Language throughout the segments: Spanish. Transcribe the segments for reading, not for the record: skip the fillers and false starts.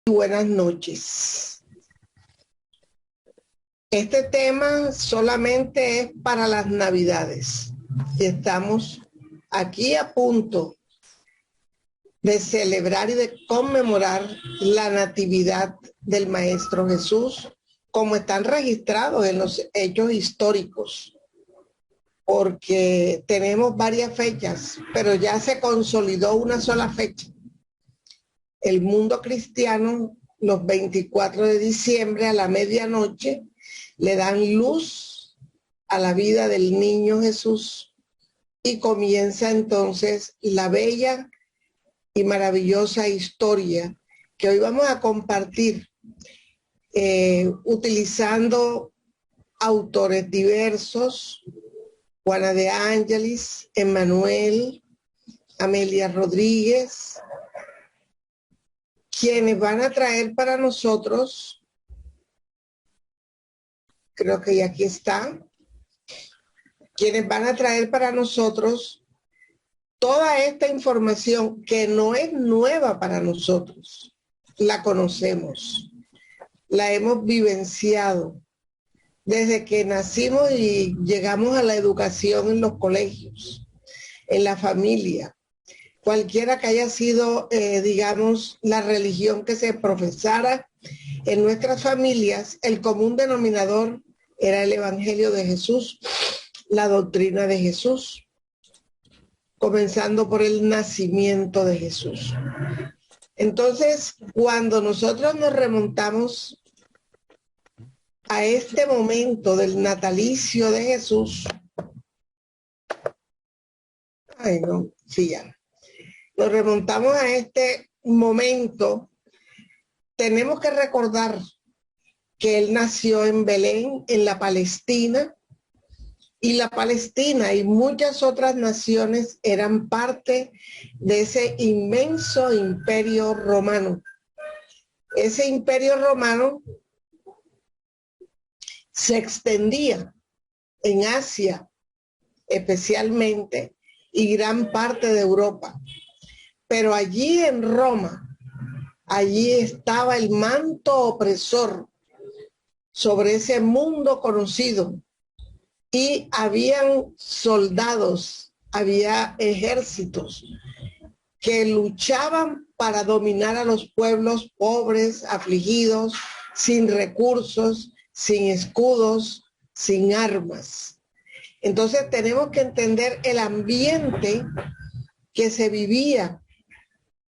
Buenas noches. Este tema solamente es para las Navidades. Y estamos aquí a punto de celebrar y de conmemorar la Natividad del Maestro Jesús, como están registrados en los hechos históricos, porque tenemos varias fechas, pero ya se consolidó una sola fecha. El mundo cristiano, los 24 de diciembre a la medianoche, le dan luz a la vida del niño Jesús y comienza entonces la bella y maravillosa historia que hoy vamos a compartir utilizando autores diversos: Juana de Ángelis, Emmanuel, Amelia Rodríguez, quienes van a traer para nosotros, creo que ya aquí está, quienes van a traer para nosotros toda esta información que no es nueva para nosotros. La conocemos, la hemos vivenciado desde que nacimos y llegamos a la educación en los colegios, en la familia. Cualquiera que haya sido, digamos, la religión que se profesara en nuestras familias, el común denominador era el Evangelio de Jesús, la doctrina de Jesús, comenzando por el nacimiento de Jesús. Entonces, cuando nosotros nos remontamos a este momento del natalicio de Jesús, nos remontamos a este momento, tenemos que recordar que él nació en Belén, en la Palestina, y la Palestina y muchas otras naciones eran parte de ese inmenso imperio romano. Ese imperio romano se extendía en Asia especialmente y gran parte de Europa. Pero allí en Roma, allí estaba el manto opresor sobre ese mundo conocido. Y habían soldados, había ejércitos que luchaban para dominar a los pueblos pobres, afligidos, sin recursos, sin escudos, sin armas. Entonces tenemos que entender el ambiente que se vivía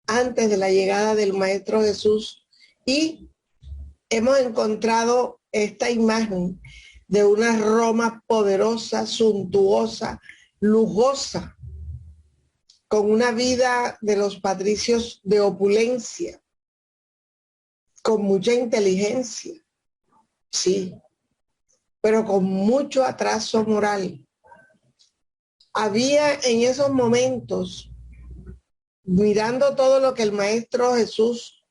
antes de la llegada del Maestro Jesús, y hemos encontrado esta imagen de una Roma poderosa, suntuosa, lujosa, con una vida de los patricios de opulencia, con mucha inteligencia, sí, pero con mucho atraso moral. Había en esos momentos, mirando todo lo que el Maestro Jesús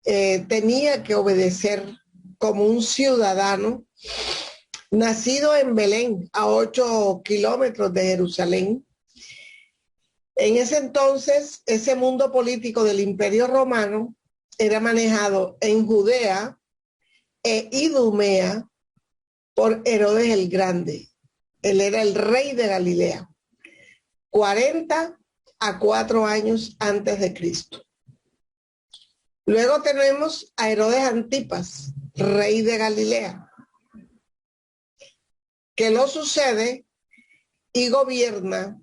tenía que obedecer como un ciudadano, nacido en Belén, a 8 kilómetros de Jerusalén. En ese entonces, ese mundo político del Imperio Romano era manejado en Judea e Idumea por Herodes el Grande. Él era el rey de Galilea, 40 a 4 años antes de Cristo. Luego tenemos a Herodes Antipas, rey de Galilea, que lo sucede y gobierna,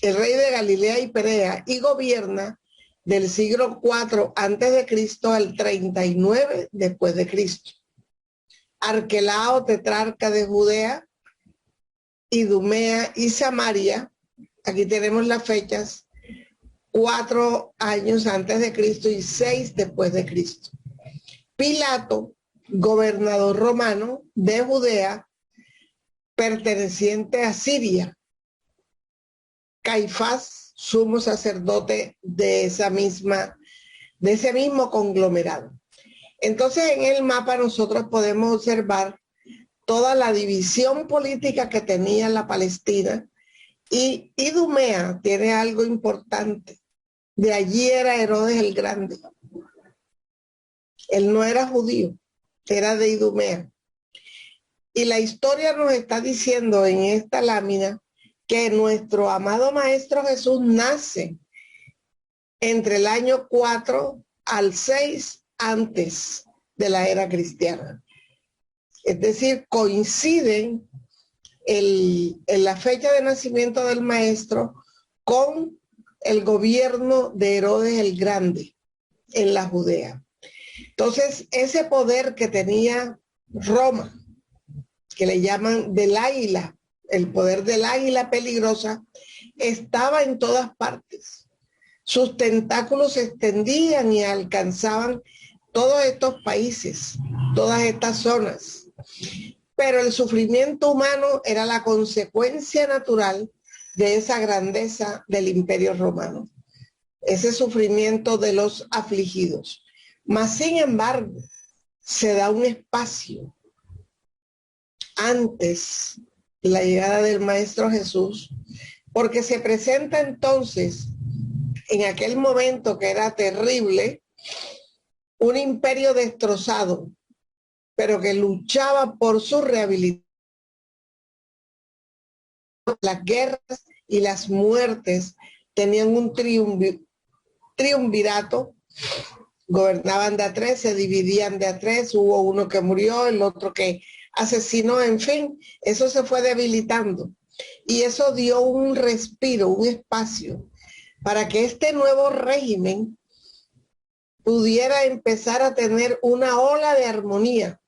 el rey de Galilea y Perea, y gobierna del siglo IV antes de Cristo al 39 después de Cristo. Arquelao, tetrarca de Judea, Idumea y Samaria, aquí tenemos las fechas, 4 años antes de Cristo y 6 después de Cristo. Pilato, gobernador romano de Judea, perteneciente a Siria. Caifás, sumo sacerdote de ese mismo conglomerado. Entonces, en el mapa nosotros podemos observar toda la división política que tenía la Palestina, y Idumea tiene algo importante. De allí era Herodes el Grande. Él no era judío, era de Idumea. Y la historia nos está diciendo en esta lámina que nuestro amado Maestro Jesús nace entre el año 4 al 6 antes de la era cristiana. Es decir, coinciden en la fecha de nacimiento del Maestro con el gobierno de Herodes el Grande en la Judea. Entonces, ese poder que tenía Roma, que le llaman del águila, el poder del águila peligrosa, estaba en todas partes. Sus tentáculos se extendían y alcanzaban todos estos países, todas estas zonas. Pero el sufrimiento humano era la consecuencia natural de esa grandeza del Imperio Romano, ese sufrimiento de los afligidos. Mas, sin embargo, se da un espacio antes de la llegada del Maestro Jesús, porque se presenta entonces, en aquel momento que era terrible, un imperio destrozado, pero que luchaba por su rehabilitación. Las guerras y las muertes tenían un triunvirato, gobernaban de a tres, se dividían de a tres, hubo uno que murió, el otro que asesinó, en fin, eso se fue debilitando. Y eso dio un respiro, un espacio, para que este nuevo régimen pudiera empezar a tener una ola de armonía,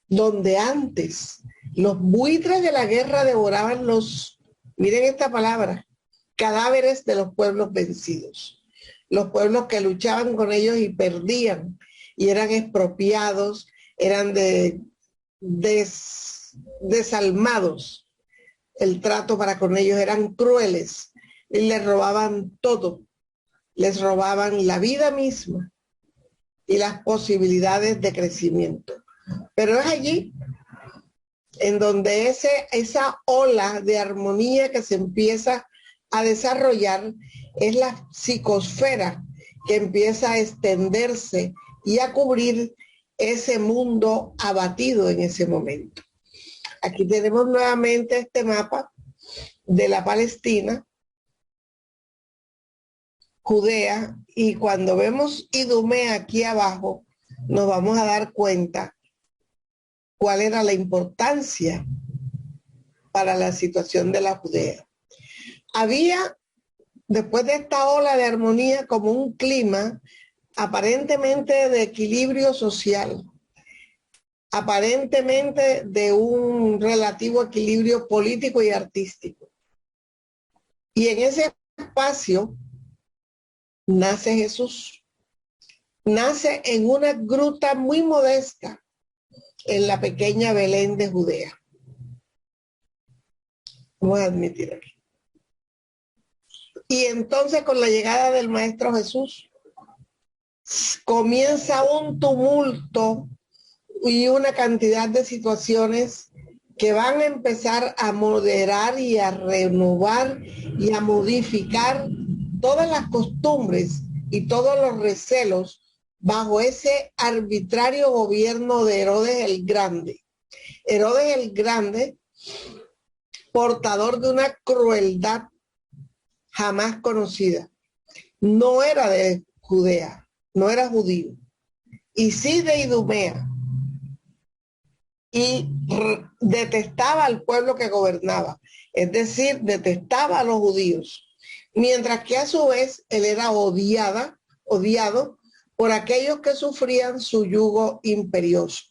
donde antes los buitres de la guerra devoraban miren esta palabra, cadáveres de los pueblos vencidos. Los pueblos que luchaban con ellos y perdían, y eran expropiados, eran desalmados. El trato para con ellos eran crueles y les robaban todo. Les robaban la vida misma y las posibilidades de crecimiento. Pero es allí en donde esa ola de armonía que se empieza a desarrollar es la psicosfera que empieza a extenderse y a cubrir ese mundo abatido en ese momento. Aquí tenemos nuevamente este mapa de la Palestina, Judea, y cuando vemos Idumea aquí abajo, nos vamos a dar cuenta cuál era la importancia para la situación de la Judea. Había, después de esta ola de armonía, como un clima aparentemente de equilibrio social, aparentemente de un relativo equilibrio político y artístico. Y en ese espacio nace Jesús. Nace en una gruta muy modesta en la pequeña Belén de Judea. Vamos a admitir aquí. Y entonces, con la llegada del Maestro Jesús, comienza un tumulto y una cantidad de situaciones que van a empezar a moderar y a renovar y a modificar todas las costumbres y todos los recelos bajo ese arbitrario gobierno de Herodes el Grande. Herodes el Grande, portador de una crueldad jamás conocida. No era de Judea, no era judío, y sí de Idumea. Y detestaba al pueblo que gobernaba, es decir, detestaba a los judíos, mientras que a su vez él era odiado por aquellos que sufrían su yugo imperioso.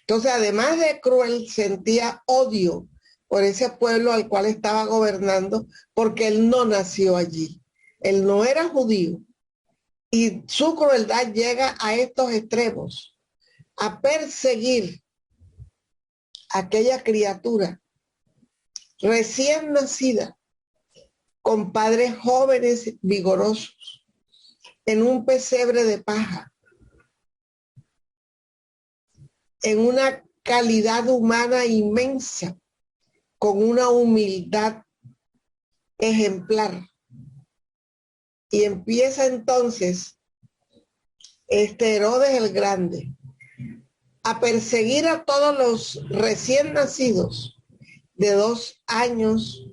Entonces, además de cruel, sentía odio por ese pueblo al cual estaba gobernando, porque él no nació allí, él no era judío, y su crueldad llega a estos extremos, a perseguir aquella criatura recién nacida, con padres jóvenes vigorosos, en un pesebre de paja, en una calidad humana inmensa, con una humildad ejemplar. Y empieza entonces Herodes el Grande, a perseguir a todos los recién nacidos de 2 años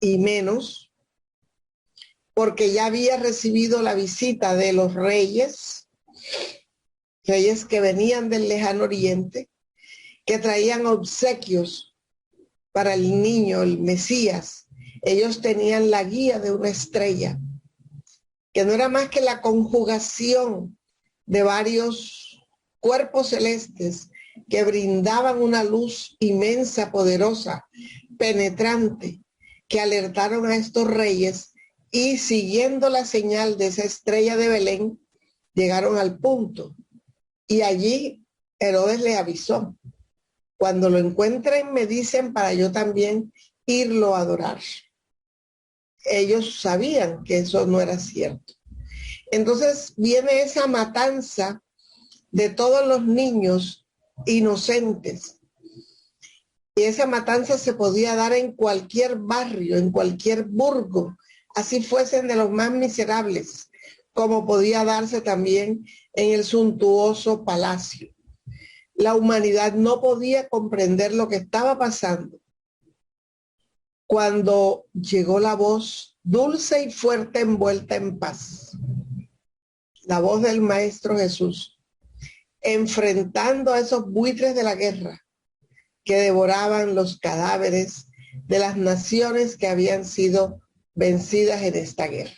y menos, porque ya había recibido la visita de los reyes que venían del lejano oriente, que traían obsequios para el niño, el Mesías. Ellos tenían la guía de una estrella, que no era más que la conjugación de varios cuerpos celestes que brindaban una luz inmensa, poderosa, penetrante, que alertaron a estos reyes y siguiendo la señal de esa estrella de Belén, llegaron al punto. Y allí Herodes le avisó: cuando lo encuentren me dicen para yo también irlo a adorar. Ellos sabían que eso no era cierto. Entonces viene esa matanza de todos los niños inocentes. Y esa matanza se podía dar en cualquier barrio, en cualquier burgo, así fuesen de los más miserables, como podía darse también en el suntuoso palacio. La humanidad no podía comprender lo que estaba pasando cuando llegó la voz dulce y fuerte envuelta en paz, la voz del Maestro Jesús, enfrentando a esos buitres de la guerra que devoraban los cadáveres de las naciones que habían sido vencidas en esta guerra.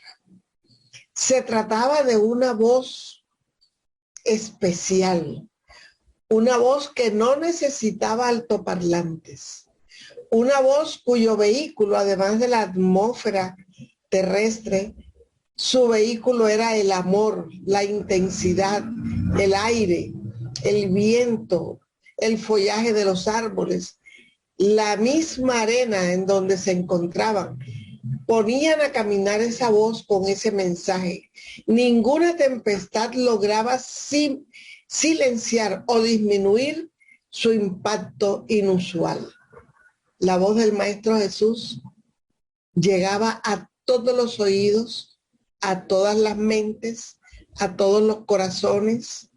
Se trataba de una voz especial, una voz que no necesitaba altoparlantes, una voz cuyo vehículo, además de la atmósfera terrestre, su vehículo era el amor, la intensidad, el aire, el viento, el follaje de los árboles, la misma arena en donde se encontraban. Ponían a caminar esa voz con ese mensaje. Ninguna tempestad lograba silenciar o disminuir su impacto inusual. La voz del Maestro Jesús llegaba a todos los oídos, a todas las mentes, a todos los corazones,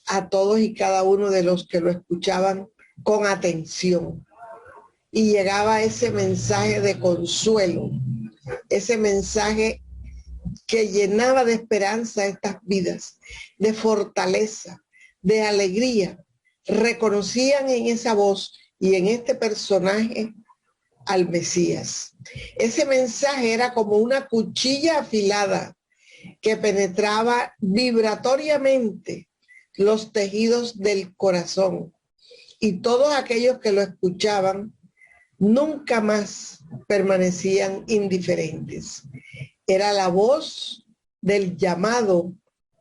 a todos y cada uno de los que lo escuchaban con atención. Y llegaba ese mensaje de consuelo, ese mensaje que llenaba de esperanza estas vidas, de fortaleza, de alegría. Reconocían en esa voz y en este personaje al Mesías. Ese mensaje era como una cuchilla afilada que penetraba vibratoriamente los tejidos del corazón, y todos aquellos que lo escuchaban nunca más permanecían indiferentes. Era la voz del llamado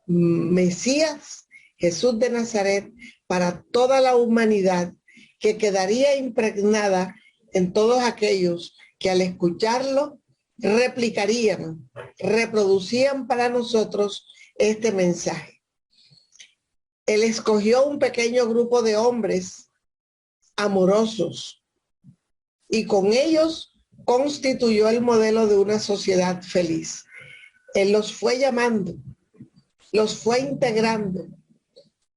Mesías, Jesús de Nazaret, para toda la humanidad, que quedaría impregnada en todos aquellos que al escucharlo replicarían, reproducían para nosotros este mensaje. Él escogió un pequeño grupo de hombres amorosos y con ellos constituyó el modelo de una sociedad feliz. Él los fue llamando, los fue integrando,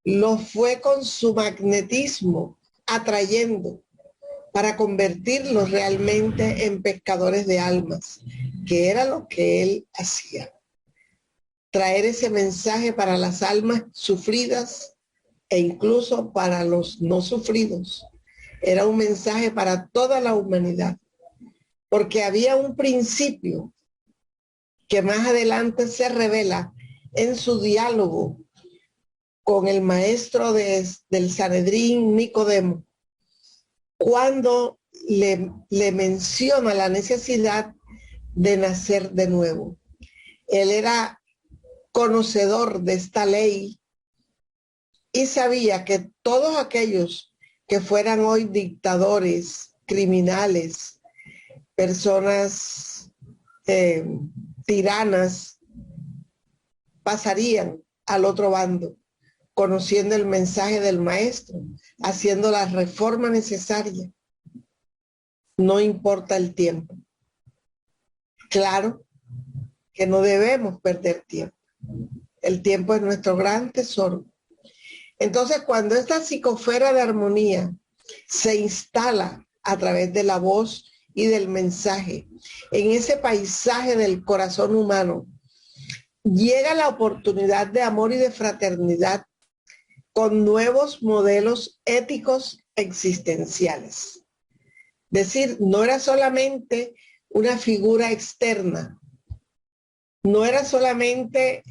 los fue con su magnetismo atrayendo para convertirlos realmente en pescadores de almas, que era lo que él hacía. Traer ese mensaje para las almas sufridas e incluso para los no sufridos. Era un mensaje para toda la humanidad, porque había un principio que más adelante se revela en su diálogo con el maestro del Sanedrín, Nicodemo, cuando le menciona la necesidad de nacer de nuevo. Él era conocedor de esta ley y sabía que todos aquellos que fueran hoy dictadores, criminales, personas tiranas, pasarían al otro bando, conociendo el mensaje del maestro, haciendo la reforma necesaria. No importa el tiempo. Claro que no debemos perder tiempo. El tiempo es nuestro gran tesoro. Entonces, cuando esta psicosfera de armonía se instala a través de la voz y del mensaje, en ese paisaje del corazón humano, llega la oportunidad de amor y de fraternidad con nuevos modelos éticos existenciales. Es decir, no era solamente una figura externa, no era solamente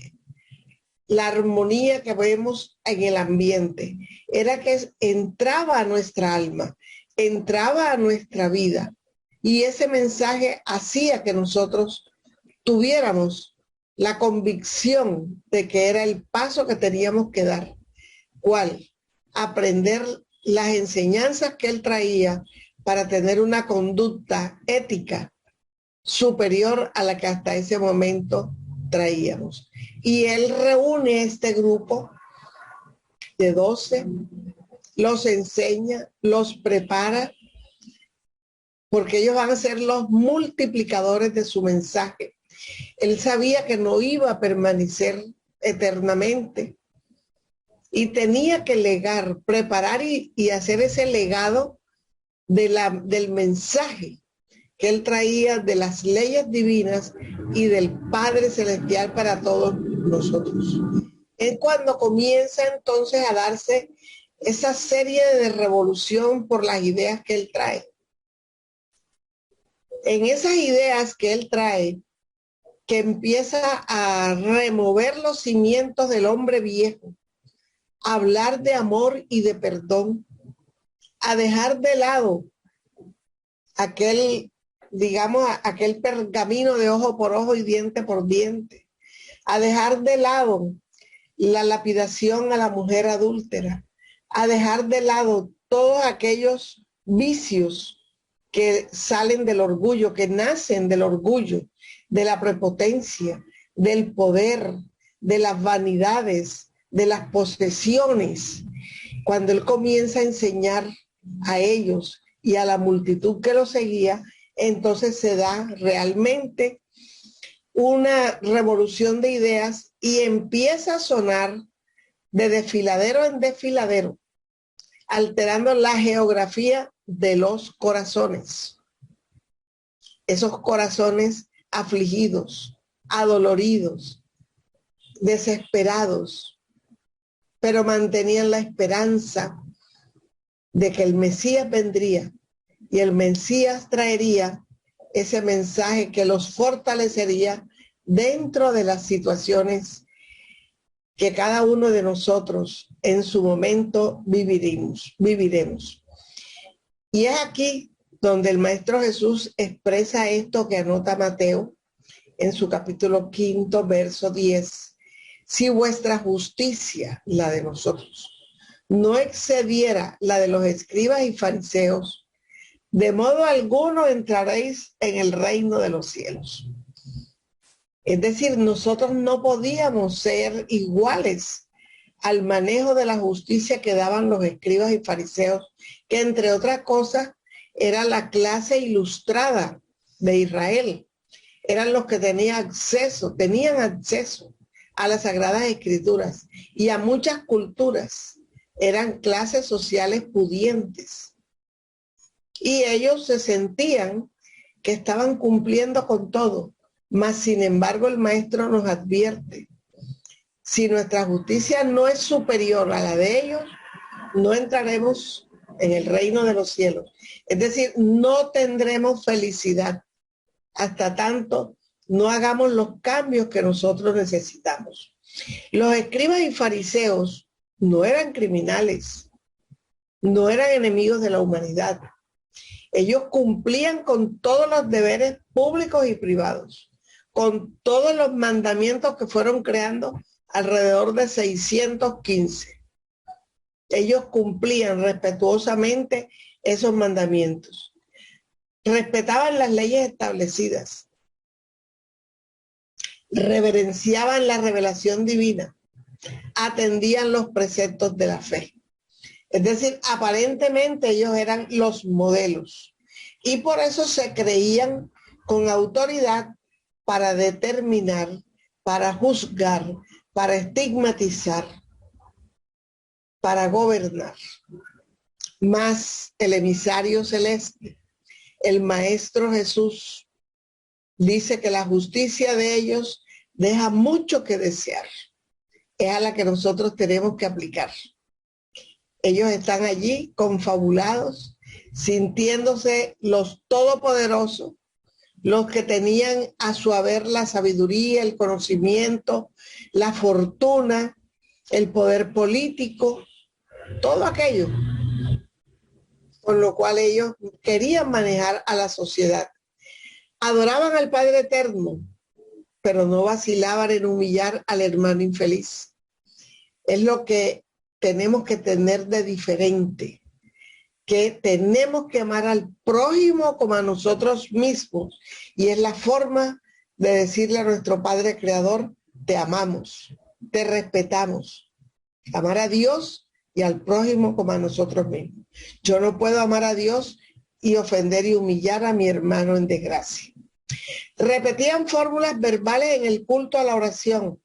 la armonía que vemos en el ambiente, era que entraba a nuestra alma, entraba a nuestra vida, y ese mensaje hacía que nosotros tuviéramos la convicción de que era el paso que teníamos que dar. ¿Cuál? Aprender las enseñanzas que él traía para tener una conducta ética superior a la que hasta ese momento traíamos. Y él reúne este grupo de 12, los enseña, los prepara, porque ellos van a ser los multiplicadores de su mensaje. Él sabía que no iba a permanecer eternamente y tenía que legar, preparar y hacer ese legado del mensaje que él traía de las leyes divinas y del Padre Celestial para todos nosotros. Es cuando comienza entonces a darse esa serie de revolución por las ideas que él trae. En esas ideas que él trae, que empieza a remover los cimientos del hombre viejo, a hablar de amor y de perdón, a dejar de lado aquel, digamos, aquel pergamino de ojo por ojo y diente por diente, a dejar de lado la lapidación a la mujer adúltera, a dejar de lado todos aquellos vicios que salen del orgullo, que nacen del orgullo, de la prepotencia, del poder, de las vanidades, de las posesiones. Cuando él comienza a enseñar a ellos y a la multitud que lo seguía, entonces se da realmente una revolución de ideas y empieza a sonar de desfiladero en desfiladero, alterando la geografía de los corazones. Esos corazones afligidos, adoloridos, desesperados, pero mantenían la esperanza de que el Mesías vendría y el Mesías traería ese mensaje que los fortalecería dentro de las situaciones que cada uno de nosotros en su momento viviremos. Y es aquí donde el Maestro Jesús expresa esto que anota Mateo en su capítulo 5, verso 10. Si vuestra justicia, la de nosotros, no excediera la de los escribas y fariseos, de modo alguno entraréis en el reino de los cielos. Es decir, nosotros no podíamos ser iguales al manejo de la justicia que daban los escribas y fariseos, que entre otras cosas era la clase ilustrada de Israel. Eran los que tenían acceso a las Sagradas Escrituras y a muchas culturas. Eran clases sociales pudientes. Y ellos se sentían que estaban cumpliendo con todo. Mas, sin embargo, el Maestro nos advierte, si nuestra justicia no es superior a la de ellos, no entraremos en el reino de los cielos. Es decir, no tendremos felicidad hasta tanto no hagamos los cambios que nosotros necesitamos. Los escribas y fariseos no eran criminales, no eran enemigos de la humanidad. Ellos cumplían con todos los deberes públicos y privados, con todos los mandamientos que fueron creando alrededor de 615. Ellos cumplían respetuosamente esos mandamientos. Respetaban las leyes establecidas. Reverenciaban la revelación divina. Atendían los preceptos de la fe. Es decir, aparentemente ellos eran los modelos. Y por eso se creían con autoridad para determinar, para juzgar, para estigmatizar, para gobernar. Mas el emisario celeste, el Maestro Jesús, dice que la justicia de ellos deja mucho que desear. Es a la que nosotros tenemos que aplicar. Ellos están allí confabulados, sintiéndose los todopoderosos, los que tenían a su haber la sabiduría, el conocimiento, la fortuna, el poder político, todo aquello con lo cual ellos querían manejar a la sociedad. Adoraban al Padre Eterno, pero no vacilaban en humillar al hermano infeliz. Es lo que tenemos que tener de diferente, que tenemos que amar al prójimo como a nosotros mismos, y es la forma de decirle a nuestro Padre Creador: te amamos, te respetamos. Amar a Dios y al prójimo como a nosotros mismos. Yo no puedo amar a Dios y ofender y humillar a mi hermano en desgracia. Repetían fórmulas verbales en el culto a la oración.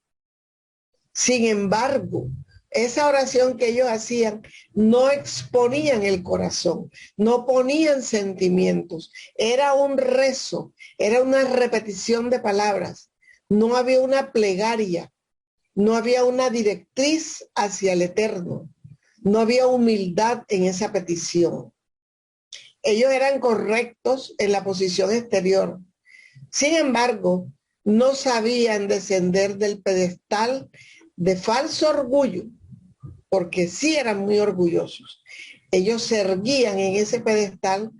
Sin embargo, esa oración que ellos hacían no exponían el corazón, no ponían sentimientos. Era un rezo, era una repetición de palabras. No había una plegaria, no había una directriz hacia el Eterno. No había humildad en esa petición. Ellos eran correctos en la posición exterior. Sin embargo, no sabían descender del pedestal de falso orgullo, porque sí eran muy orgullosos. Ellos se erguían en ese pedestal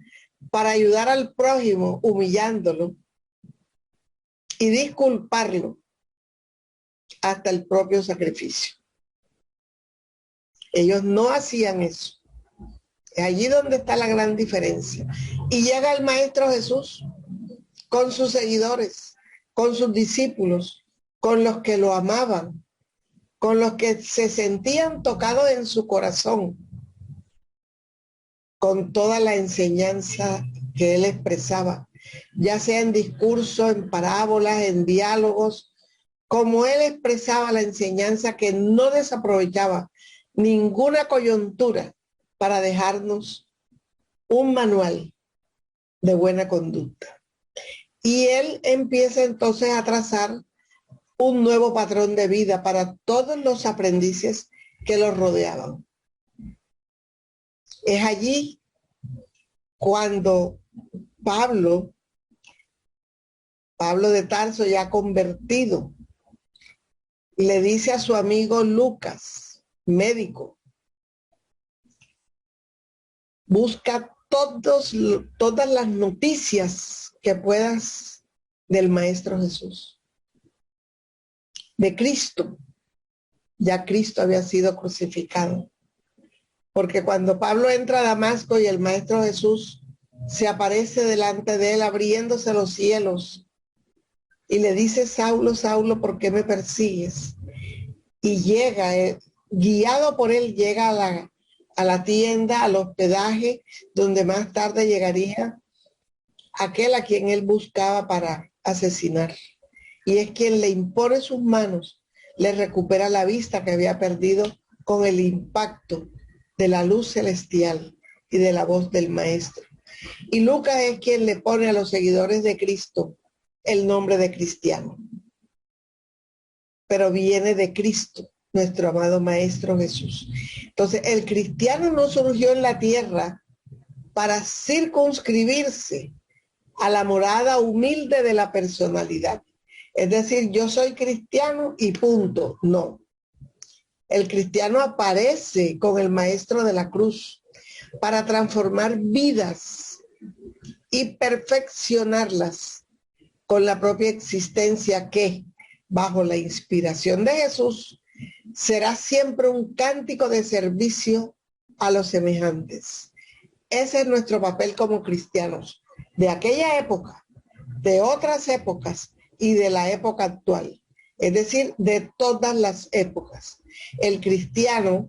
para ayudar al prójimo, humillándolo y disculparlo hasta el propio sacrificio. Ellos no hacían eso. Es allí donde está la gran diferencia. Y llega el Maestro Jesús con sus seguidores, con sus discípulos, con los que lo amaban, con los que se sentían tocados en su corazón, con toda la enseñanza que él expresaba, ya sea en discursos, en parábolas, en diálogos, como él expresaba la enseñanza, que no desaprovechaba ninguna coyuntura para dejarnos un manual de buena conducta. Y él empieza entonces a trazar un nuevo patrón de vida para todos los aprendices que los rodeaban. Es allí cuando Pablo de Tarso, ya convertido, le dice a su amigo Lucas, médico: busca todas las noticias que puedas del Maestro Jesús, de Cristo. Ya Cristo había sido crucificado. Porque cuando Pablo entra a Damasco y el Maestro Jesús se aparece delante de él, abriéndose los cielos, y le dice: Saulo, Saulo, ¿por qué me persigues? Y llega, guiado por él, llega a la tienda, al hospedaje, donde más tarde llegaría aquel a quien él buscaba para asesinar. Y es quien le impone sus manos, le recupera la vista que había perdido con el impacto de la luz celestial y de la voz del Maestro. Y Lucas es quien le pone a los seguidores de Cristo el nombre de cristiano. Pero viene de Cristo, nuestro amado Maestro Jesús. Entonces, el cristiano no surgió en la tierra para circunscribirse a la morada humilde de la personalidad. Es decir, yo soy cristiano y punto. No. El cristiano aparece con el Maestro de la cruz para transformar vidas y perfeccionarlas con la propia existencia que, bajo la inspiración de Jesús, será siempre un cántico de servicio a los semejantes. Ese es nuestro papel como cristianos, de aquella época, de otras épocas y de la época actual. Es decir, de todas las épocas. El cristiano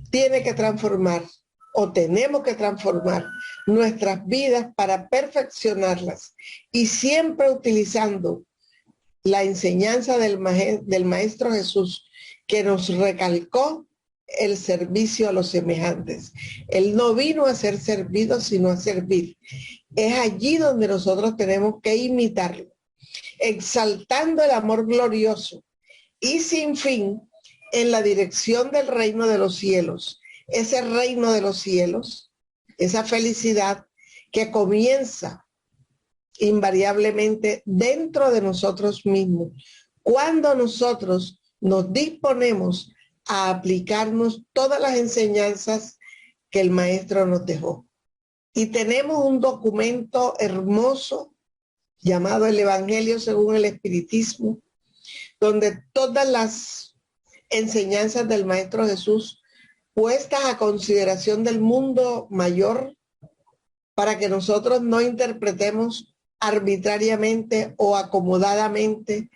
tiene que transformar, o tenemos que transformar, nuestras vidas para perfeccionarlas, y siempre utilizando la enseñanza del Maestro Jesús, que nos recalcó el servicio a los semejantes. Él no vino a ser servido, sino a servir. Es allí donde nosotros tenemos que imitarlo, exaltando el amor glorioso y sin fin en la dirección del reino de los cielos. Ese reino de los cielos, esa felicidad que comienza invariablemente dentro de nosotros mismos, cuando nosotros nos disponemos a aplicarnos todas las enseñanzas que el Maestro nos dejó. Y tenemos un documento hermoso llamado el Evangelio según el Espiritismo, donde todas las enseñanzas del Maestro Jesús puestas a consideración del mundo mayor, para que nosotros no interpretemos arbitrariamente o acomodadamente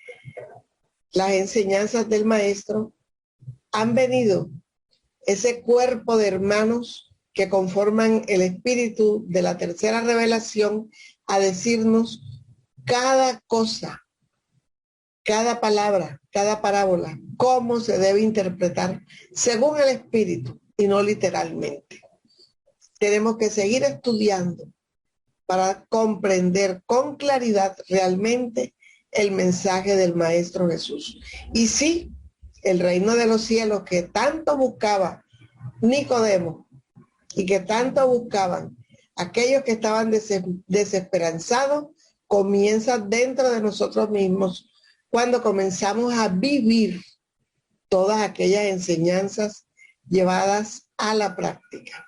las enseñanzas del Maestro, han venido ese cuerpo de hermanos que conforman el espíritu de la tercera revelación a decirnos cada cosa, cada palabra, cada parábola, cómo se debe interpretar según el espíritu y no literalmente. Tenemos que seguir estudiando para comprender con claridad realmente el mensaje del Maestro Jesús. Y sí, el reino de los cielos que tanto buscaba Nicodemo y que tanto buscaban aquellos que estaban desesperanzados, comienza dentro de nosotros mismos cuando comenzamos a vivir todas aquellas enseñanzas llevadas a la práctica.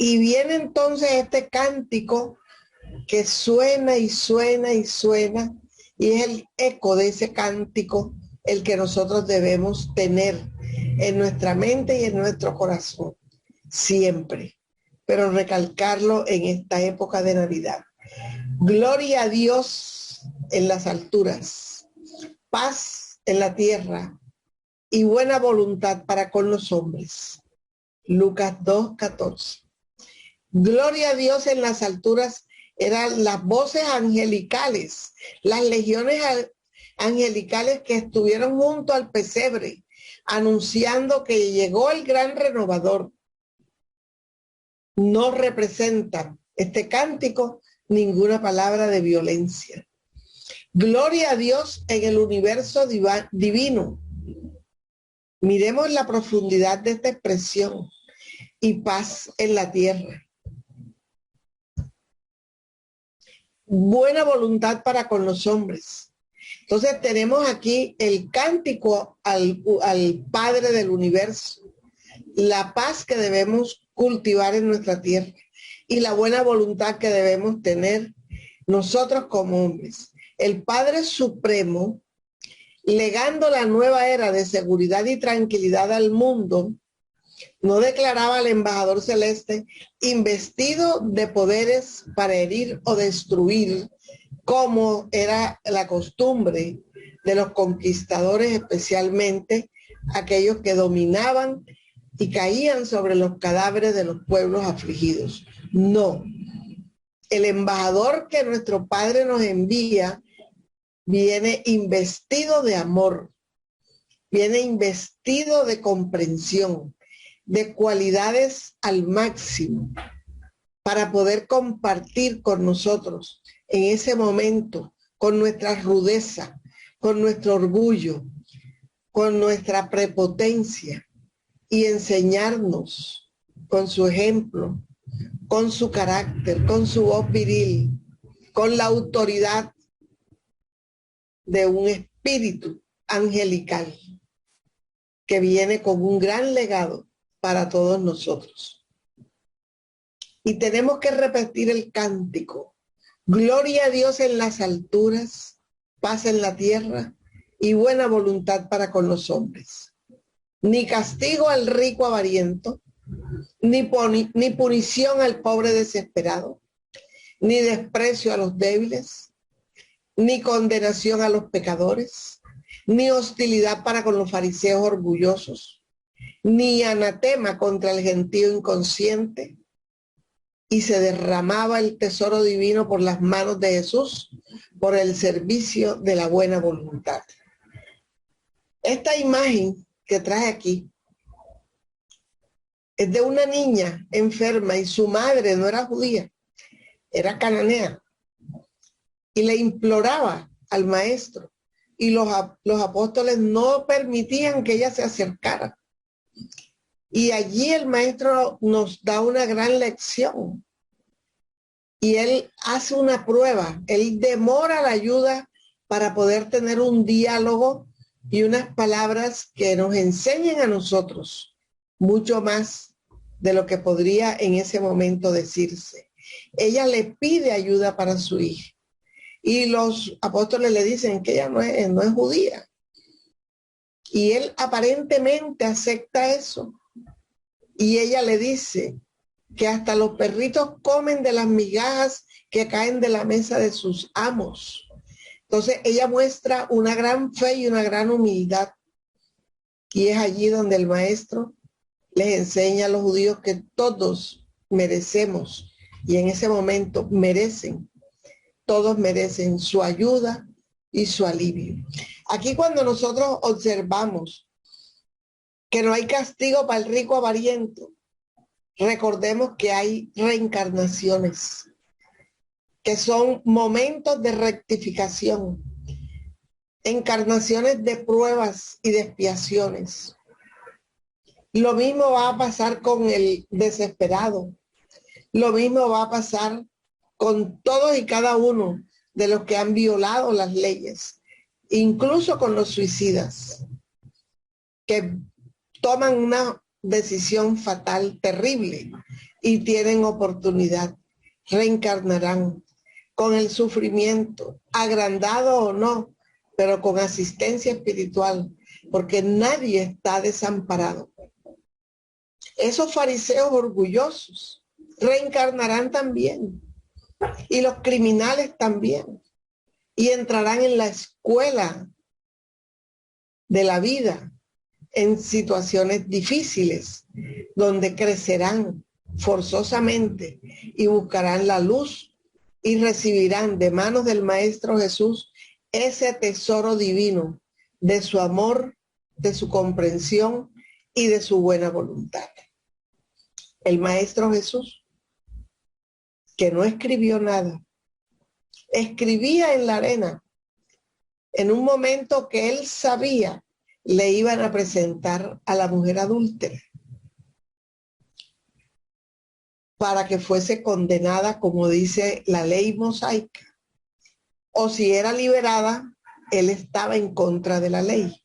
Y viene entonces este cántico que suena y suena y suena, y es el eco de ese cántico el que nosotros debemos tener en nuestra mente y en nuestro corazón, siempre, pero recalcarlo en esta época de Navidad. Gloria a Dios en las alturas, paz en la tierra y buena voluntad para con los hombres. Lucas 2:14. Gloria a Dios en las alturas eran las voces angelicales, las legiones angelicales que estuvieron junto al pesebre, anunciando que llegó el gran renovador. No representan este cántico ninguna palabra de violencia. Gloria a Dios en el universo divino. Miremos la profundidad de esta expresión. Y paz en la tierra. Buena voluntad para con los hombres. Entonces tenemos aquí el cántico al Padre del universo, la paz que debemos cultivar en nuestra tierra y la buena voluntad que debemos tener nosotros como hombres. El Padre Supremo, legando la nueva era de seguridad y tranquilidad al mundo, no declaraba al embajador celeste investido de poderes para herir o destruir, como era la costumbre de los conquistadores, especialmente aquellos que dominaban y caían sobre los cadáveres de los pueblos afligidos. No, el embajador que nuestro Padre nos envía viene investido de amor, viene investido de comprensión, de cualidades al máximo, para poder compartir con nosotros en ese momento, con nuestra rudeza, con nuestro orgullo, con nuestra prepotencia, y enseñarnos con su ejemplo, con su carácter, con su voz viril, con la autoridad de un espíritu angelical que viene con un gran legado para todos nosotros. Y tenemos que repetir el cántico. Gloria a Dios en las alturas, paz en la tierra y buena voluntad para con los hombres. Ni castigo al rico avariento, ni punición al pobre desesperado, ni desprecio a los débiles, ni condenación a los pecadores, ni hostilidad para con los fariseos orgullosos, ni anatema contra el gentío inconsciente. Y se derramaba el tesoro divino por las manos de Jesús por el servicio de la buena voluntad. Esta imagen que traje aquí es de una niña enferma y su madre no era judía, era cananea, y le imploraba al maestro, y los apóstoles no permitían que ella se acercara. Y allí el maestro nos da una gran lección. Y él hace una prueba, él demora la ayuda para poder tener un diálogo y unas palabras que nos enseñen a nosotros mucho más de lo que podría en ese momento decirse. Ella le pide ayuda para su hija y los apóstoles le dicen que ella no es judía. Y él aparentemente acepta eso. Y ella le dice que hasta los perritos comen de las migajas que caen de la mesa de sus amos. Entonces ella muestra una gran fe y una gran humildad. Y es allí donde el maestro les enseña a los judíos que todos merecemos, y en ese momento todos merecen su ayuda y su alivio. Aquí cuando nosotros observamos que no hay castigo para el rico avariento, recordemos que hay reencarnaciones, que son momentos de rectificación, encarnaciones de pruebas y de expiaciones. Lo mismo va a pasar con el desesperado. Lo mismo va a pasar con todos y cada uno de los que han violado las leyes, incluso con los suicidas, que toman una decisión fatal, terrible, y tienen oportunidad. Reencarnarán con el sufrimiento, agrandado o no, pero con asistencia espiritual, porque nadie está desamparado. Esos fariseos orgullosos reencarnarán también, y los criminales también, y entrarán en la escuela de la vida en situaciones difíciles, donde crecerán forzosamente y buscarán la luz y recibirán de manos del Maestro Jesús ese tesoro divino de su amor, de su comprensión y de su buena voluntad. El Maestro Jesús, que no escribió nada, escribía en la arena en un momento que él sabía le iban a presentar a la mujer adúltera para que fuese condenada, como dice la ley mosaica, o si era liberada, él estaba en contra de la ley.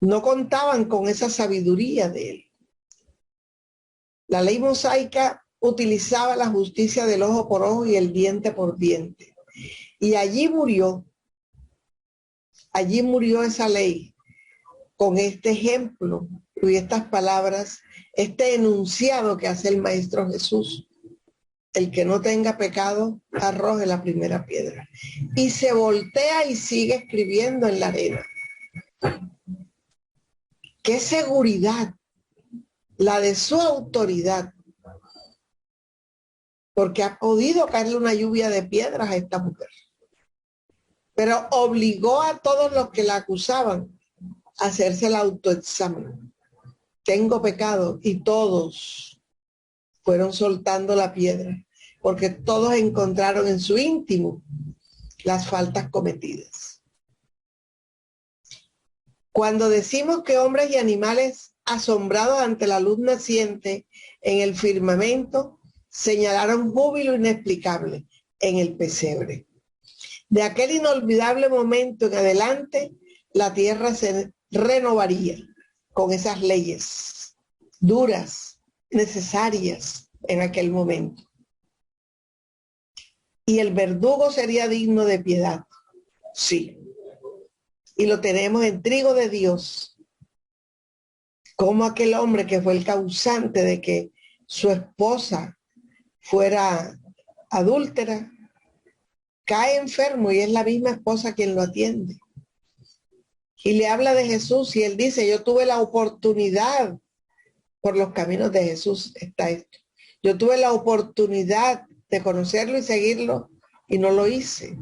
No contaban con esa sabiduría de él. La ley mosaica utilizaba la justicia del ojo por ojo y el diente por diente. Y allí murió esa ley con este ejemplo y estas palabras, este enunciado que hace el Maestro Jesús: el que no tenga pecado, arroje la primera piedra. Y se voltea y sigue escribiendo en la arena. ¡Qué seguridad! La de su autoridad. Porque ha podido caerle una lluvia de piedras a esta mujer. Pero obligó a todos los que la acusaban a hacerse el autoexamen. Tengo pecado, y todos fueron soltando la piedra, porque todos encontraron en su íntimo las faltas cometidas. Cuando decimos que hombres y animales asombrados ante la luz naciente en el firmamento señalaron júbilo inexplicable en el pesebre. De aquel inolvidable momento en adelante, la tierra se renovaría con esas leyes duras, necesarias en aquel momento. Y el verdugo sería digno de piedad. Sí. Y lo tenemos en Trigo de Dios, como aquel hombre que fue el causante de que su esposa fuera adúltera, cae enfermo y es la misma esposa quien lo atiende. Y le habla de Jesús y él dice: yo tuve la oportunidad, por los caminos de Jesús está esto, yo tuve la oportunidad de conocerlo y seguirlo y no lo hice.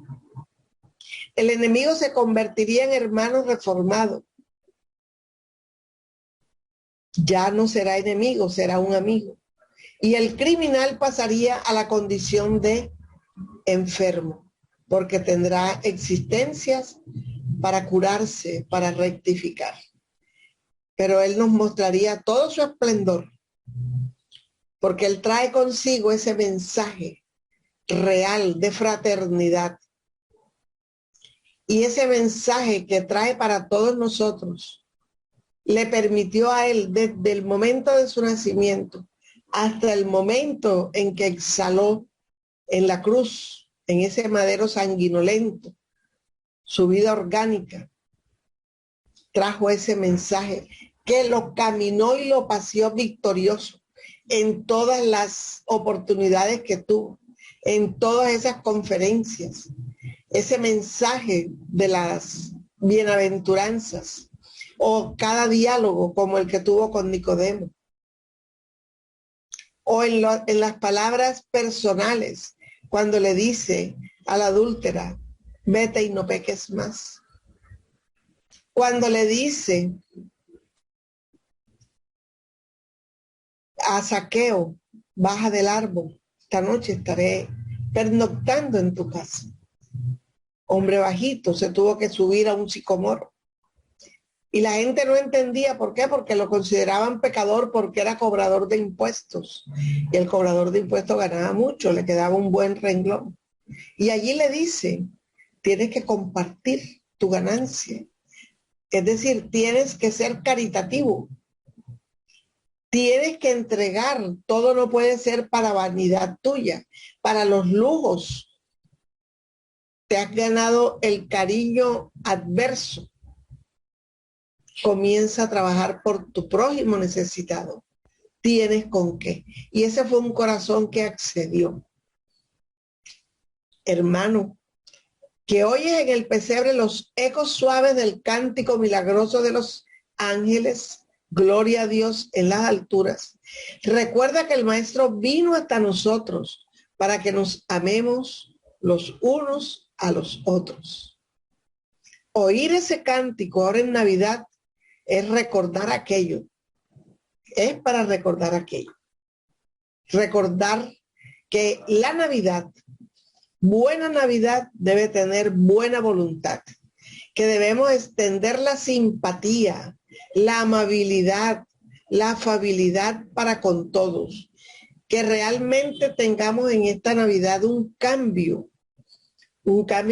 El enemigo se convertiría en hermano reformado. Ya no será enemigo, será un amigo. Y el criminal pasaría a la condición de enfermo, porque tendrá existencias para curarse, para rectificar. Pero él nos mostraría todo su esplendor, porque él trae consigo ese mensaje real de fraternidad. Y ese mensaje que trae para todos nosotros le permitió a él, desde el momento de su nacimiento hasta el momento en que exhaló en la cruz, en ese madero sanguinolento, su vida orgánica, trajo ese mensaje que lo caminó y lo paseó victorioso en todas las oportunidades que tuvo, en todas esas conferencias, ese mensaje de las bienaventuranzas o cada diálogo como el que tuvo con Nicodemo, o en las palabras personales cuando le dice a la adúltera, vete y no peques más. Cuando le dice a Zaqueo, baja del árbol, esta noche estaré pernoctando en tu casa. Hombre bajito, se tuvo que subir a un sicomoro. Y la gente no entendía por qué, porque lo consideraban pecador porque era cobrador de impuestos. Y el cobrador de impuestos ganaba mucho, le quedaba un buen renglón. Y allí le dice, tienes que compartir tu ganancia. Es decir, tienes que ser caritativo. Tienes que entregar, todo no puede ser para vanidad tuya, para los lujos. Te has ganado el cariño adverso. Comienza a trabajar por tu prójimo necesitado. Tienes con qué. Y ese fue un corazón que accedió. Hermano, que oyes en el pesebre los ecos suaves del cántico milagroso de los ángeles, gloria a Dios en las alturas. Recuerda que el Maestro vino hasta nosotros para que nos amemos los unos a los otros. Oír ese cántico ahora en Navidad es recordar aquello. Es para recordar aquello. Recordar que la Navidad, buena Navidad, debe tener buena voluntad, que debemos extender la simpatía, la amabilidad, la afabilidad para con todos, que realmente tengamos en esta Navidad un cambio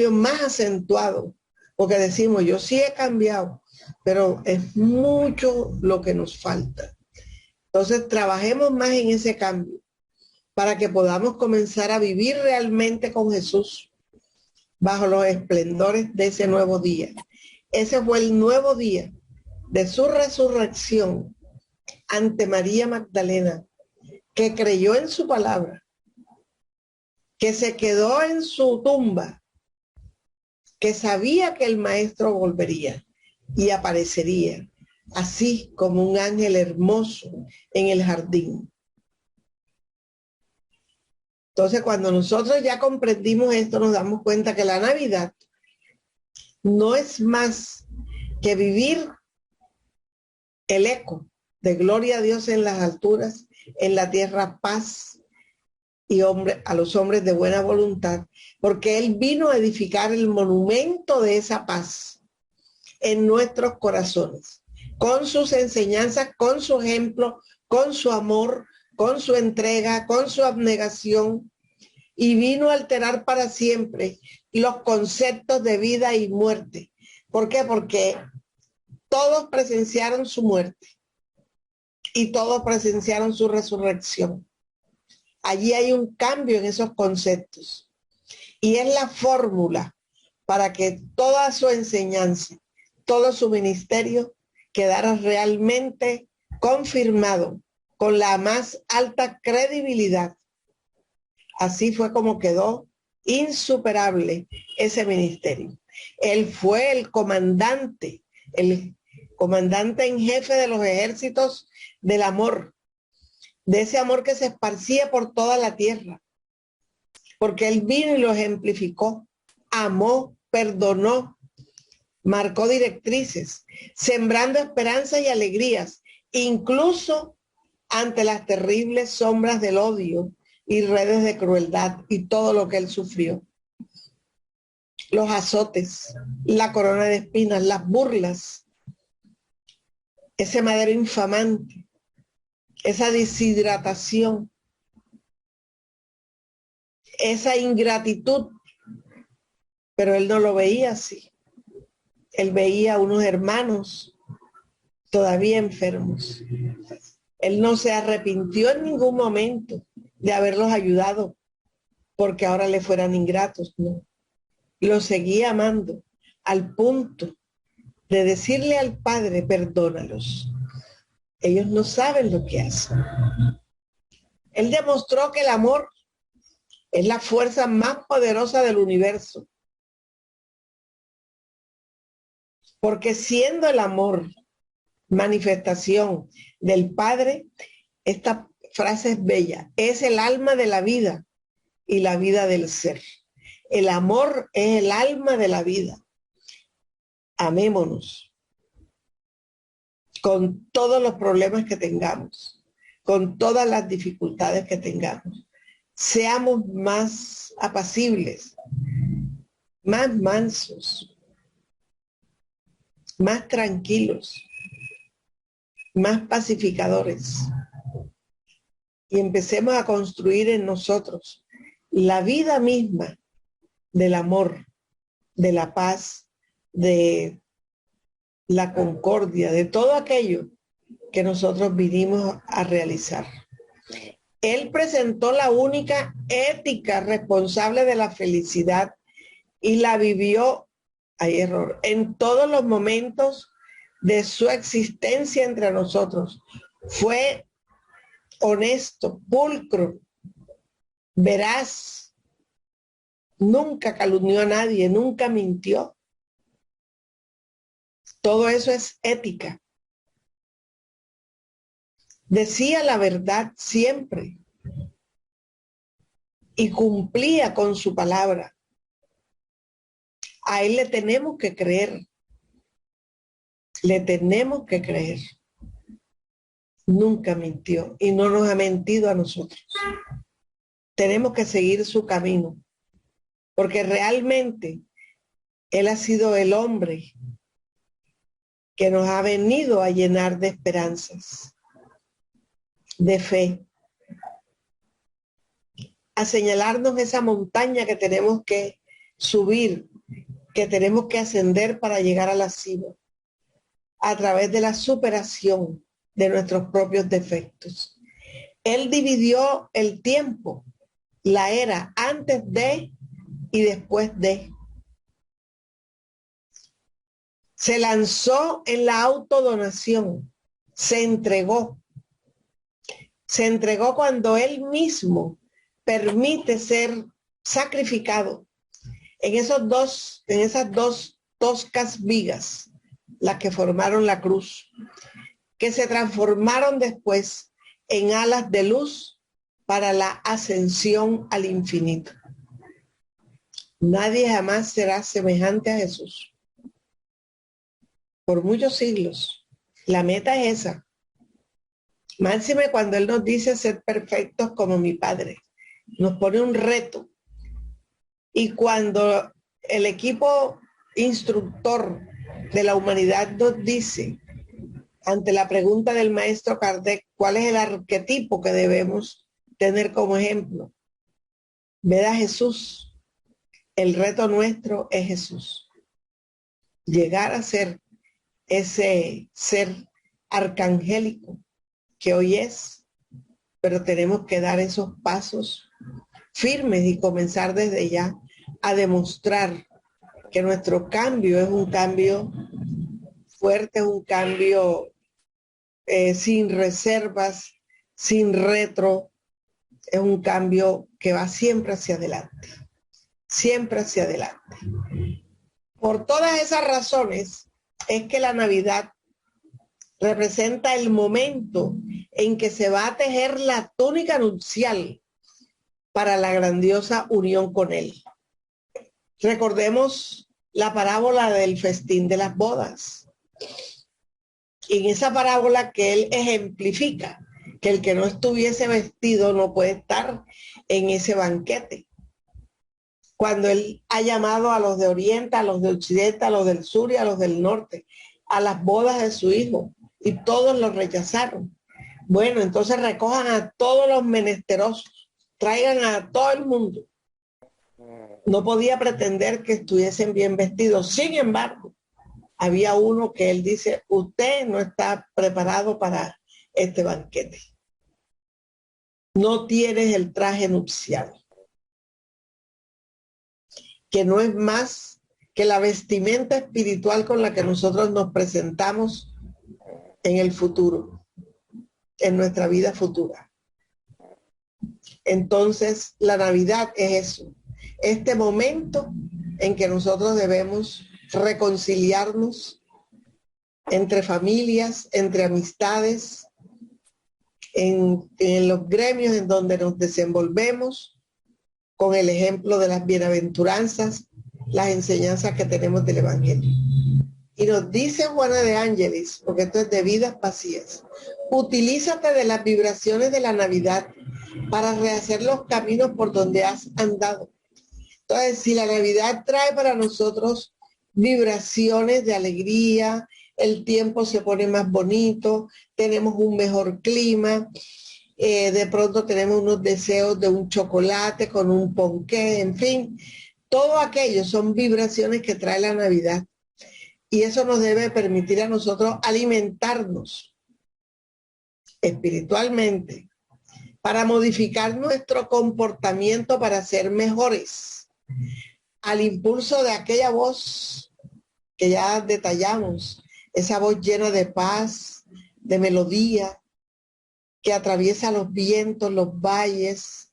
más acentuado, porque decimos, yo sí he cambiado, pero es mucho lo que nos falta. Entonces, trabajemos más en ese cambio para que podamos comenzar a vivir realmente con Jesús bajo los esplendores de ese nuevo día. Ese fue el nuevo día de su resurrección ante María Magdalena, que creyó en su palabra, que se quedó en su tumba, que sabía que el Maestro volvería y aparecería, así como un ángel hermoso en el jardín. Entonces, cuando nosotros ya comprendimos esto, nos damos cuenta que la Navidad no es más que vivir el eco de gloria a Dios en las alturas, en la tierra paz y a los hombres de buena voluntad, porque Él vino a edificar el monumento de esa paz en nuestros corazones, con sus enseñanzas, con su ejemplo, con su amor, con su entrega, con su abnegación, y vino a alterar para siempre los conceptos de vida y muerte. ¿Por qué? Porque todos presenciaron su muerte y todos presenciaron su resurrección. Allí hay un cambio en esos conceptos y es la fórmula para que toda su enseñanza, todo su ministerio quedara realmente confirmado con la más alta credibilidad. Así fue como quedó insuperable ese ministerio. Él fue el comandante en jefe de los ejércitos del amor, de ese amor que se esparcía por toda la tierra. porque Él vino y lo ejemplificó, amó, perdonó, marcó directrices, sembrando esperanzas y alegrías, incluso ante las terribles sombras del odio y redes de crueldad y todo lo que Él sufrió. Los azotes, la corona de espinas, las burlas, ese madero infamante, esa deshidratación, esa ingratitud, pero Él no lo veía así. Él veía a unos hermanos todavía enfermos. Él no se arrepintió en ningún momento de haberlos ayudado porque ahora le fueran ingratos, no. Los seguía amando al punto de decirle al Padre, perdónalos. Ellos no saben lo que hacen. Él demostró que el amor es la fuerza más poderosa del universo. Porque siendo el amor manifestación del Padre, esta frase es bella, es el alma de la vida y la vida del ser. El amor es el alma de la vida. Amémonos con todos los problemas que tengamos, con todas las dificultades que tengamos. Seamos más apacibles, más mansos, más tranquilos, más pacificadores. Y empecemos a construir en nosotros la vida misma del amor, de la paz, de la concordia, de todo aquello que nosotros vinimos a realizar. Él presentó la única ética responsable de la felicidad y la vivió, hay error, en todos los momentos de su existencia entre nosotros. Fue honesto, pulcro, veraz, nunca calumnió a nadie, nunca mintió. Todo eso es ética. Decía la verdad siempre y cumplía con su palabra. A Él le tenemos que creer. Le tenemos que creer. Nunca mintió y no nos ha mentido a nosotros. Tenemos que seguir su camino, porque realmente Él ha sido el hombre que nos ha venido a llenar de esperanzas, de fe, a señalarnos esa montaña que tenemos que subir, que tenemos que ascender para llegar a la cima, a través de la superación de nuestros propios defectos. Él dividió el tiempo, la era antes de y después de. Se lanzó en la autodonación, se entregó cuando Él mismo permite ser sacrificado en esas dos toscas vigas, las que formaron la cruz, que se transformaron después en alas de luz para la ascensión al infinito. Nadie jamás será semejante a Jesús. Por muchos siglos. La meta es esa. Máxime cuando Él nos dice ser perfectos como mi Padre. Nos pone un reto. Y cuando el equipo instructor de la humanidad nos dice, ante la pregunta del maestro Kardec, ¿cuál es el arquetipo que debemos tener como ejemplo? Ver a Jesús. El reto nuestro es Jesús. Llegar a ser ese ser arcangélico que hoy es, pero tenemos que dar esos pasos firmes y comenzar desde ya a demostrar que nuestro cambio es un cambio fuerte, es un cambio sin reservas, sin retro, es un cambio que va siempre hacia adelante, siempre hacia adelante. Por todas esas razones es que la Navidad representa el momento en que se va a tejer la túnica nupcial para la grandiosa unión con Él. Recordemos la parábola del festín de las bodas. En esa parábola que Él ejemplifica que el que no estuviese vestido no puede estar en ese banquete. Cuando Él ha llamado a los de Oriente, a los de Occidente, a los del sur y a los del norte, a las bodas de su hijo, y todos los rechazaron. Bueno, entonces recojan a todos los menesterosos, traigan a todo el mundo. No podía pretender que estuviesen bien vestidos. Sin embargo, había uno que Él dice, usted no está preparado para este banquete. No tienes el traje nupcial, que no es más que la vestimenta espiritual con la que nosotros nos presentamos en el futuro, en nuestra vida futura. Entonces, la Navidad es eso, este momento en que nosotros debemos reconciliarnos entre familias, entre amistades, en los gremios en donde nos desenvolvemos, con el ejemplo de las bienaventuranzas, las enseñanzas que tenemos del Evangelio. Y nos dice Juana de Ángelis, porque esto es de Vidas Vacías, utilízate de las vibraciones de la Navidad para rehacer los caminos por donde has andado. Entonces, si la Navidad trae para nosotros vibraciones de alegría, el tiempo se pone más bonito, tenemos un mejor clima, de pronto tenemos unos deseos de un chocolate con un ponqué, en fin, todo aquello son vibraciones que trae la Navidad. Y eso nos debe permitir a nosotros alimentarnos espiritualmente para modificar nuestro comportamiento para ser mejores, al impulso de aquella voz que ya detallamos, esa voz llena de paz, de melodía, que atraviesa los vientos, los valles,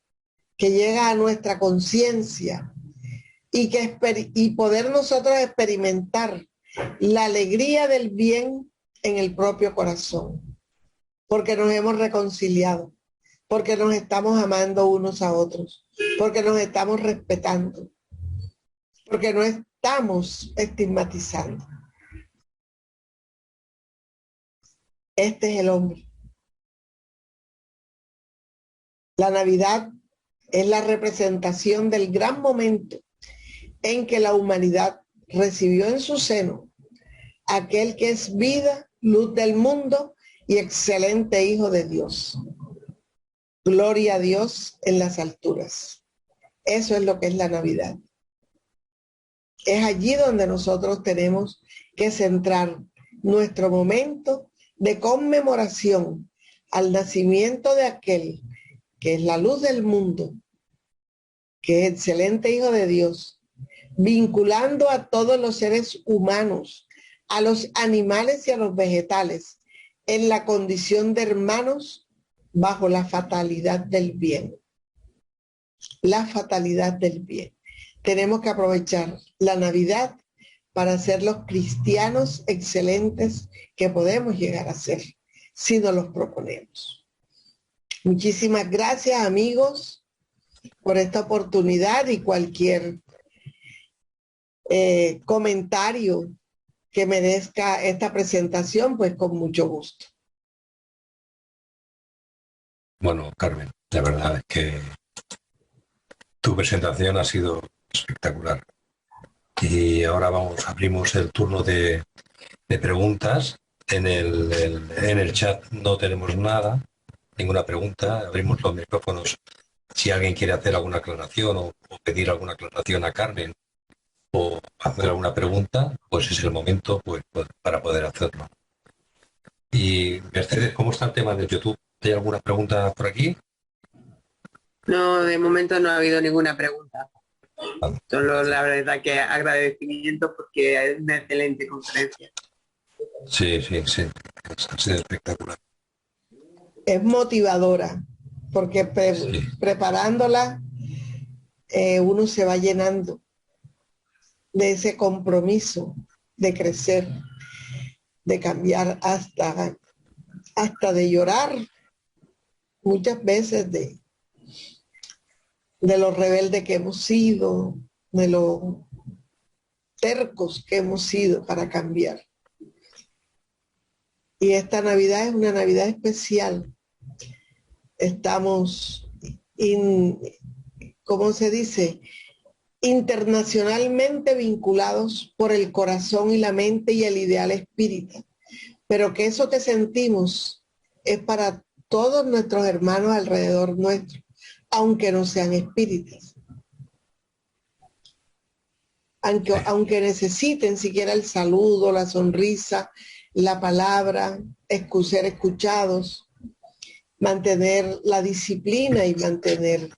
que llega a nuestra conciencia y poder nosotros experimentar la alegría del bien en el propio corazón, porque nos hemos reconciliado, porque nos estamos amando unos a otros, porque nos estamos respetando, porque no estamos estigmatizando. Este es el hombre. La Navidad es la representación del gran momento en que la humanidad recibió en su seno aquel que es vida, luz del mundo y excelente Hijo de Dios. Gloria a Dios en las alturas. Eso es lo que es la Navidad. Es allí donde nosotros tenemos que centrar nuestro momento de conmemoración al nacimiento de aquel que es la luz del mundo, que es excelente Hijo de Dios, vinculando a todos los seres humanos, a los animales y a los vegetales, en la condición de hermanos bajo la fatalidad del bien. La fatalidad del bien. Tenemos que aprovechar la Navidad para ser los cristianos excelentes que podemos llegar a ser, si nos los proponemos. Muchísimas gracias, amigos, por esta oportunidad y cualquier comentario que merezca esta presentación, pues con mucho gusto. Bueno, Carmen, la verdad es que tu presentación ha sido espectacular. Y ahora abrimos el turno de preguntas. En el chat no tenemos nada, ninguna pregunta. Abrimos los micrófonos si alguien quiere hacer alguna aclaración o pedir alguna aclaración a Carmen o hacer alguna pregunta, pues es el momento para poder hacerlo. Y Mercedes, ¿cómo está el tema de YouTube? ¿Hay alguna pregunta por aquí? No, de momento no ha habido ninguna pregunta. Vale. Solo la verdad que agradecimiento porque es una excelente conferencia. Sí, ha sido espectacular. Es motivadora, porque preparándola uno se va llenando de ese compromiso de crecer, de cambiar hasta de llorar, muchas veces de de lo rebelde que hemos sido, de lo tercos que hemos sido para cambiar. Y esta Navidad es una Navidad especial. Estamos, ¿cómo se dice? Internacionalmente vinculados por el corazón y la mente y el ideal espírita. Pero que eso que sentimos es para todos nuestros hermanos alrededor nuestro, aunque no sean espíritas. Aunque necesiten siquiera el saludo, la sonrisa, la palabra, ser escuchados, mantener la disciplina y mantener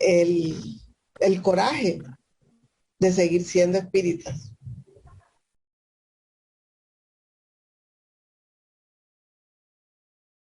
el coraje de seguir siendo espíritas.